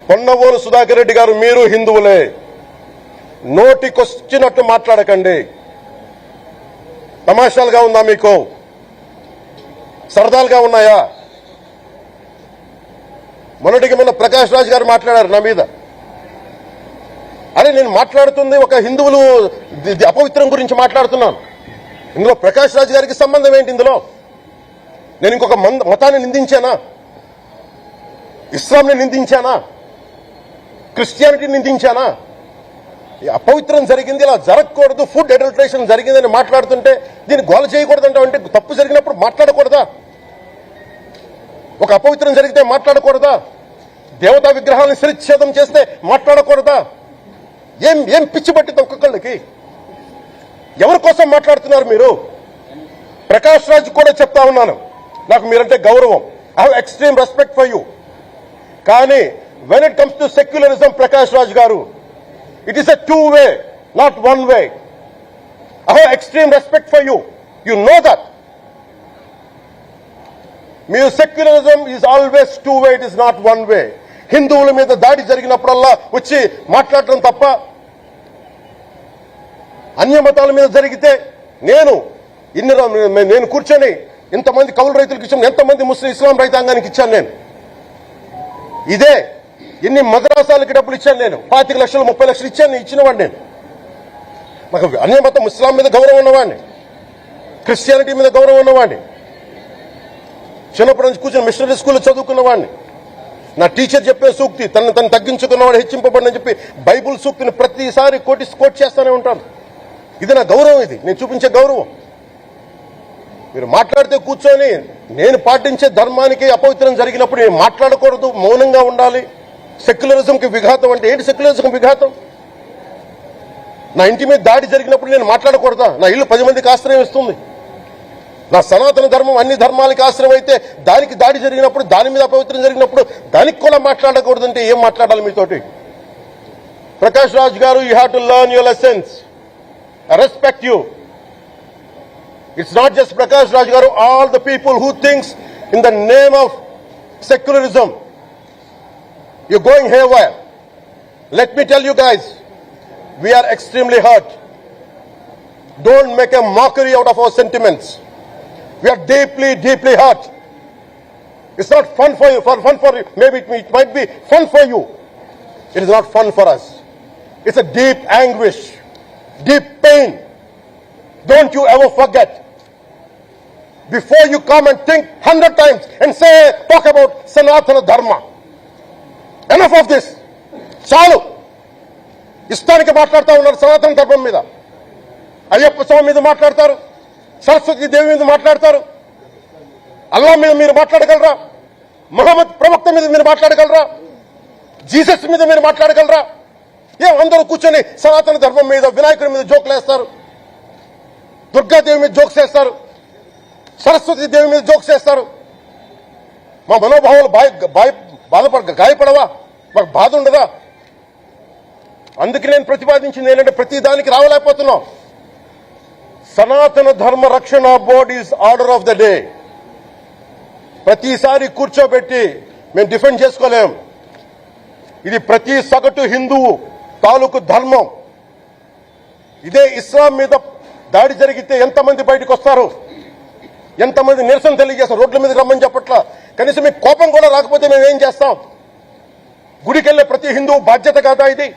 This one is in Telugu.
పొన్నవోలు సుధాకర్ రెడ్డి గారు, మీరు హిందువులే, నోటికొచ్చినట్టు మాట్లాడకండి. తమాషాలుగా ఉందా మీకు? సరదాలుగా ఉన్నాయా? మొన్నటికి మొన్న ప్రకాష్ రాజ్ గారు మాట్లాడారు నా మీద. అరే, నేను మాట్లాడుతుంది ఒక హిందువులు అపవిత్రం గురించి మాట్లాడుతున్నాను. ఇందులో ప్రకాష్ రాజ్ గారికి సంబంధం ఏంటి? ఇందులో నేను ఇంకొక మతాన్ని నిందించానా? ఇస్లాంని నిందించానా? క్రిస్టియానిటీని నిందించానా? అపవిత్రం జరిగింది, ఇలా జరగకూడదు, ఫుడ్ అడల్టరేషన్ జరిగిందని మాట్లాడుతుంటే దీన్ని గోల చేయకూడదంటే, అంటే తప్పు జరిగినప్పుడు మాట్లాడకూడదా? ఒక అపవిత్రం జరిగితే మాట్లాడకూడదా? దేవతా విగ్రహాలను శిరచ్ఛేదం చేస్తే మాట్లాడకూడదా? ఏం పిచ్చి పట్టింది ఒక్కొక్కళ్ళకి? ఎవరి కోసం మాట్లాడుతున్నారు మీరు? ప్రకాష్ రాజ్ కూడా చెప్తా ఉన్నాను, నాకు మీరంటే గౌరవం. I have extreme respect for you. కానీ when it comes to secularism, Prakash Raj garu, it is a two way, not one way. I have extreme respect for you. You know that. మీరు secularism is always two way, it is not one way. హిందువుల మీద దాడి జరిగినప్పుడల్లా వచ్చి మాట్లాడటం తప్ప, అన్య మతాల మీద జరిగితే నేను కూర్చొని ఇంతమంది కౌలు రైతులకు ఇచ్చాను, ఎంతమంది ముస్లిం ఇస్లాం రైతాంగానికి ఇచ్చాను నేను. ఇదే ఎన్ని మద్రాసాలకి డబ్బులు ఇచ్చాను నేను, 25 లక్షలు 30 లక్షలు ఇచ్చినవాడిని నేను. నాకు అన్య మతం ఇస్లాం మీద గౌరవం ఉన్నవాడిని, క్రిస్టియానిటీ మీద గౌరవం ఉన్నవాడిని, చిన్నప్పటి నుంచి కూర్చొని మిషనరీ స్కూల్లో చదువుకున్నవాడిని. నా టీచర్ చెప్పే సూక్తి, తను తగ్గించుకున్నవాడు హెచ్చింపబడిని చెప్పి బైబుల్ సూక్తిని ప్రతిసారి కోట్ చేస్తూనే ఉంటాను. ఇది నా గౌరవం, ఇది నేను చూపించే గౌరవం. మీరు మాట్లాడితే కూర్చొని నేను పాటించే ధర్మానికి అపవిత్రం జరిగినప్పుడు నేను మాట్లాడకూడదు, మౌనంగా ఉండాలి. సెక్యులరిజంకి విఘాతం అంటే ఏంటి? సెక్యులరిజంకి విఘాతం? నా ఇంటి మీద దాడి జరిగినప్పుడు నేను మాట్లాడకూడదా? నా ఇల్లు 10 మందికి ఆశ్రయం ఇస్తుంది. నా సనాతన ధర్మం అన్ని ధర్మాలకి ఆశ్రయం అయితే దానికి దాడి జరిగినప్పుడు, దాని మీద అపవిత్రం జరిగినప్పుడు దానికి కూడా మాట్లాడకూడదంటే ఏం మాట్లాడాలి మీతోటి? ప్రకాష్ రాజ్ గారు, you have to learn your lessons. I respect you. It's not just Prakash Raj Garu, all the people who thinks in the name of secularism, you're going haywire. Let me tell you guys, we are extremely hurt. Don't make a mockery out of our sentiments. We are deeply, deeply hurt. It's not fun for you, maybe it might be fun for you. It is not fun for us. It's a deep anguish, deep pain. Don't you ever forget. Before you come and think 100 times and talk about Sanatana Dharma. Enough of this. చాలు. ఇష్టానికి మాట్లాడుతూ ఉన్నారు సనాతన ధర్మం మీద. అయ్యప్ప స్వామి మీద మాట్లాడతారు, సరస్వతి దేవి మీద మాట్లాడతారు. అల్లా మీద మీరు మాట్లాడగలరా? మహమ్మద్ ప్రవక్త మీద మీరు మాట్లాడగలరా? జీసస్ మీద మీరు మాట్లాడగలరా? అందరూ కూర్చొని సనాతన ధర్మం మీద, వినాయకుడి మీద జోకులు వేస్తారు, దుర్గాదేవి మీద జోక్స్ వేస్తారు, సరస్వతి దేవి మీద జోక్స్ వేస్తారు. మా మనోభావాలు గాయపడవా? మాకు బాధ ఉండదా? అందుకే నేను ప్రతిపాదించింది ఏంటంటే, ప్రతి దానికి రావలేకపోతున్నాం. సనాతన ధర్మ రక్షణ board is order of the day. ప్రతిసారి కూర్చోబెట్టి మేము డిఫెండ్ చేసుకోలేం. ఇది ప్రతి సగటు హిందువు తాలూకు ధర్మం. ఇదే ఇస్లాం మీద దాడి జరిగితే ఎంతమంది బయటకు వస్తారు, ఎంతమంది నిరసన తెలియజేస్తారు? రోడ్ల మీద రమ్మని చెప్పట్లా. కనీసం మీకు కోపం కూడా రాకపోతే మేము ఏం చేస్తాం? గుడికెళ్లే ప్రతి హిందువు బాధ్యత కాదా ఇది?